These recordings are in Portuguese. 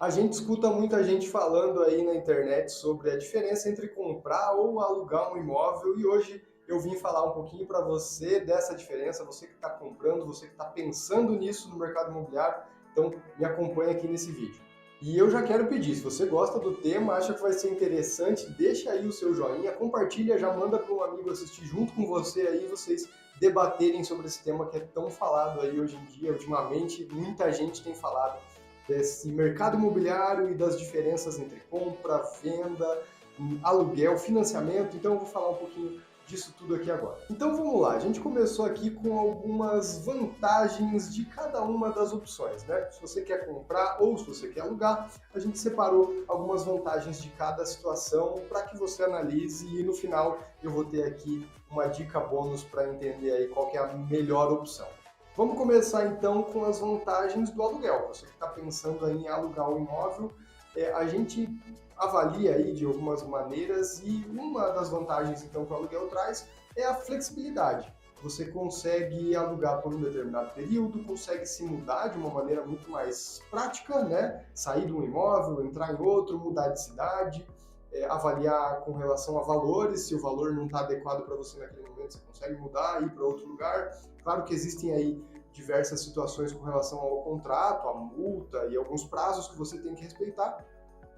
A gente escuta muita gente falando aí na internet sobre a diferença entre comprar ou alugar um imóvel e hoje eu vim falar um pouquinho para você dessa diferença, você que está comprando, você que está pensando nisso no mercado imobiliário, então me acompanha aqui nesse vídeo. E eu já quero pedir, se você gosta do tema, acha que vai ser interessante, deixa aí o seu joinha, compartilha, já manda para um amigo assistir junto com você aí, vocês debaterem sobre esse tema que é tão falado aí hoje em dia, ultimamente muita gente tem falado desse mercado imobiliário e das diferenças entre compra, venda, aluguel, financiamento. Então eu vou falar um pouquinho disso tudo aqui agora. Então vamos lá, a gente começou aqui com algumas vantagens de cada uma das opções, né? Se você quer comprar ou se você quer alugar, a gente separou algumas vantagens de cada situação para que você analise e no final eu vou ter aqui uma dica bônus para entender aí qual que é a melhor opção. Vamos começar então com as vantagens do aluguel. Você que está pensando em alugar um imóvel, a gente avalia aí de algumas maneiras e uma das vantagens então que o aluguel traz é a flexibilidade. Você consegue alugar por um determinado período, consegue se mudar de uma maneira muito mais prática, né? Sair de um imóvel, entrar em outro, mudar de cidade, avaliar com relação a valores, se o valor não está adequado para você naquele momento, você consegue mudar, ir para outro lugar. Claro que existem aí diversas situações com relação ao contrato, a multa e alguns prazos que você tem que respeitar,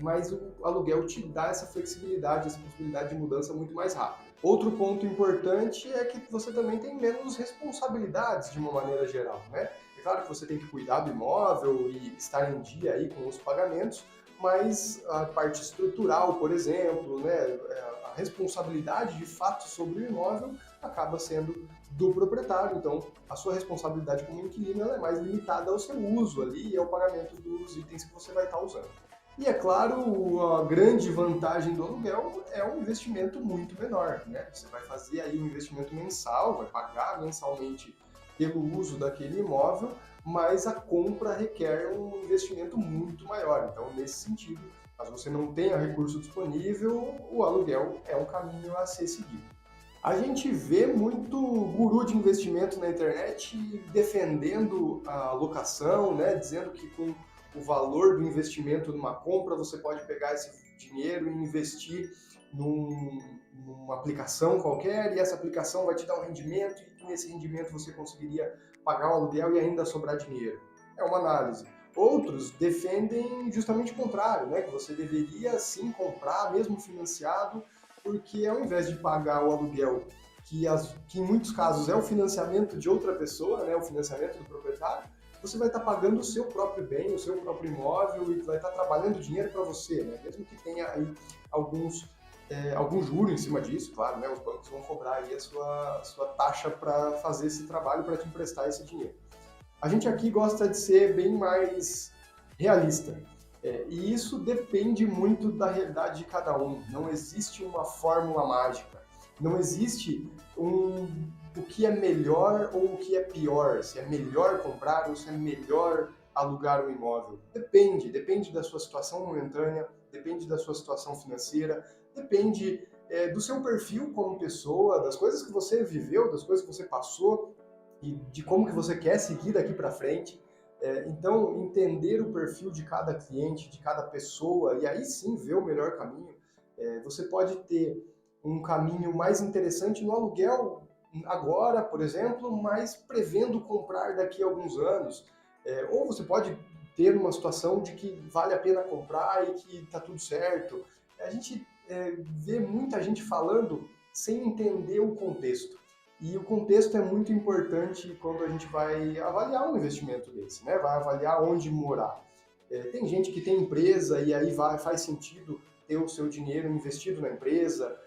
mas o aluguel te dá essa flexibilidade, essa possibilidade de mudança muito mais rápida. Outro ponto importante é que você também tem menos responsabilidades de uma maneira geral, né? É claro que você tem que cuidar do imóvel e estar em dia aí com os pagamentos, mas a parte estrutural, por exemplo, né, a responsabilidade de fato sobre o imóvel acaba sendo do proprietário. Então, a sua responsabilidade como inquilino ela é mais limitada ao seu uso ali e ao pagamento dos itens que você vai estar usando. E é claro, a grande vantagem do aluguel é um investimento muito menor, né? Você vai fazer aí um investimento mensal, vai pagar mensalmente pelo uso daquele imóvel, mas a compra requer um investimento muito maior. Então, nesse sentido, caso você não tenha recurso disponível, o aluguel é um caminho a ser seguido. A gente vê muito guru de investimento na internet defendendo a locação, né? Dizendo que com o valor do investimento numa compra você pode pegar esse dinheiro e investir numa aplicação qualquer e essa aplicação vai te dar um rendimento e nesse rendimento você conseguiria pagar o aluguel e ainda sobrar dinheiro. É uma análise. Outros defendem justamente o contrário, né? Que você deveria sim comprar, mesmo financiado, porque ao invés de pagar o aluguel, que em muitos casos é o financiamento de outra pessoa, né, o financiamento do proprietário, você vai estar pagando o seu próprio bem, o seu próprio imóvel e vai estar trabalhando dinheiro para você, né? Mesmo que tenha aí algum juro em cima disso, claro, né? Os bancos vão cobrar aí a sua taxa para fazer esse trabalho, para te emprestar esse dinheiro. A gente aqui gosta de ser bem mais realista. E isso depende muito da realidade de cada um. Não existe uma fórmula mágica. Não existe o que é melhor ou o que é pior. Se é melhor comprar ou se é melhor alugar um imóvel. Depende da sua situação momentânea, depende da sua situação financeira, depende do seu perfil como pessoa, das coisas que você viveu, das coisas que você passou e de como que você quer seguir daqui para frente. Então, entender o perfil de cada cliente, de cada pessoa, e aí sim ver o melhor caminho. Você pode ter um caminho mais interessante no aluguel agora, por exemplo, mas prevendo comprar daqui a alguns anos. Ou você pode ter uma situação de que vale a pena comprar e que está tudo certo. A gente vê muita gente falando sem entender o contexto. E o contexto é muito importante quando a gente vai avaliar um investimento desse, né? Vai avaliar onde morar. Tem gente que tem empresa e aí faz sentido ter o seu dinheiro investido na empresa.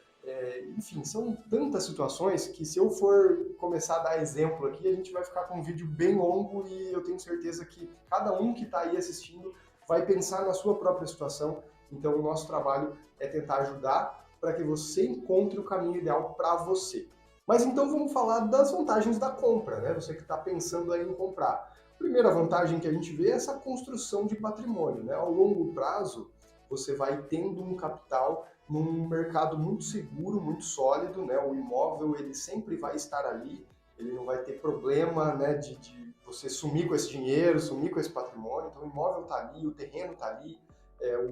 Enfim, são tantas situações que se eu for começar a dar exemplo aqui, a gente vai ficar com um vídeo bem longo e eu tenho certeza que cada um que está aí assistindo vai pensar na sua própria situação. Então, o nosso trabalho é tentar ajudar para que você encontre o caminho ideal para você. Mas então vamos falar das vantagens da compra, né? Você que está pensando aí em comprar. Primeira vantagem que a gente vê é essa construção de patrimônio, né? Ao longo prazo, você vai tendo um capital num mercado muito seguro, muito sólido, né? O imóvel ele sempre vai estar ali. ele não vai ter problema, né, de você sumir com esse dinheiro, sumir com esse patrimônio. Então o imóvel está ali, o terreno está ali,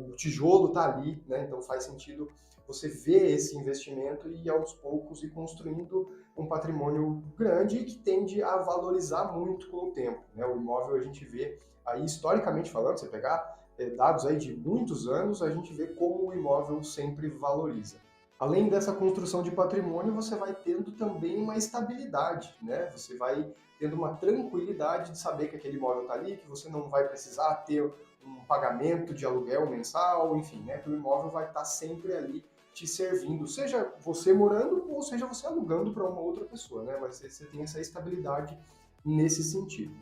o tijolo está ali, né? Então faz sentido você ver esse investimento e aos poucos ir construindo um patrimônio grande e que tende a valorizar muito com o tempo, né? O imóvel a gente vê aí historicamente falando, você pegar dados aí de muitos anos, a gente vê como o imóvel sempre valoriza. Além dessa construção de patrimônio, você vai tendo também uma estabilidade, né? Você vai tendo uma tranquilidade de saber que aquele imóvel está ali, que você não vai precisar ter um pagamento de aluguel mensal, enfim, né? Que o imóvel vai estar sempre ali te servindo, seja você morando ou seja você alugando para uma outra pessoa, né? Você tem essa estabilidade nesse sentido.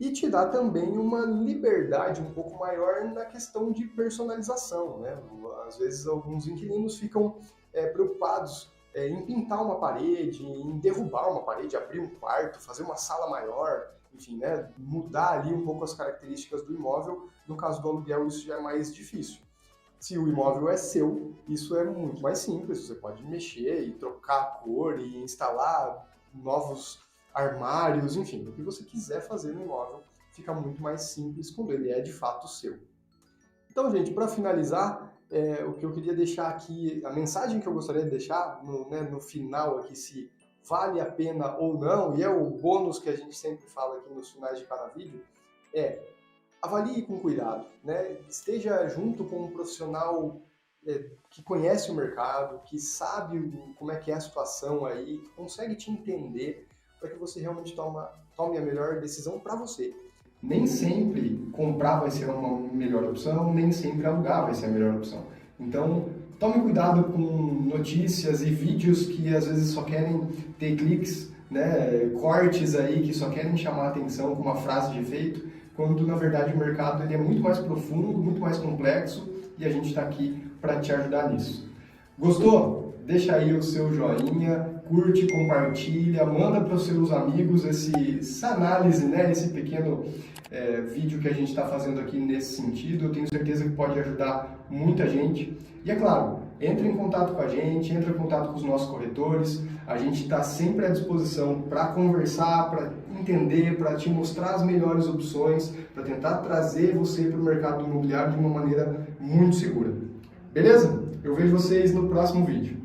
E te dá também uma liberdade um pouco maior na questão de personalização, né? Às vezes alguns inquilinos ficam preocupados em pintar uma parede, em derrubar uma parede, abrir um quarto, fazer uma sala maior, enfim, né? Mudar ali um pouco as características do imóvel. No caso do aluguel, isso já é mais difícil. Se o imóvel é seu, isso é muito mais simples. Você pode mexer e trocar a cor e instalar novos armários, enfim, o que você quiser fazer no imóvel fica muito mais simples quando ele é de fato seu. Então, gente, para finalizar, o que eu queria deixar aqui, a mensagem que eu gostaria de deixar no final aqui, se vale a pena ou não, e é o bônus que a gente sempre fala aqui nos finais de cada vídeo, avalie com cuidado, né? Esteja junto com um profissional que conhece o mercado, que sabe como é que é a situação aí, que consegue te entender para que você realmente tome a melhor decisão para você. Nem sempre comprar vai ser uma melhor opção, nem sempre alugar vai ser a melhor opção. Então, tome cuidado com notícias e vídeos que às vezes só querem ter cliques, né? Cortes aí que só querem chamar a atenção com uma frase de efeito, quando na verdade o mercado ele é muito mais profundo, muito mais complexo e a gente está aqui para te ajudar nisso. Gostou? Deixa aí o seu joinha, curte, compartilha, manda para os seus amigos essa análise, né? Esse pequeno vídeo que a gente está fazendo aqui nesse sentido. Eu tenho certeza que pode ajudar muita gente. E é claro, entre em contato com a gente, entre em contato com os nossos corretores. A gente está sempre à disposição para conversar, para entender, para te mostrar as melhores opções, para tentar trazer você para o mercado imobiliário de uma maneira muito segura. Beleza? Eu vejo vocês no próximo vídeo.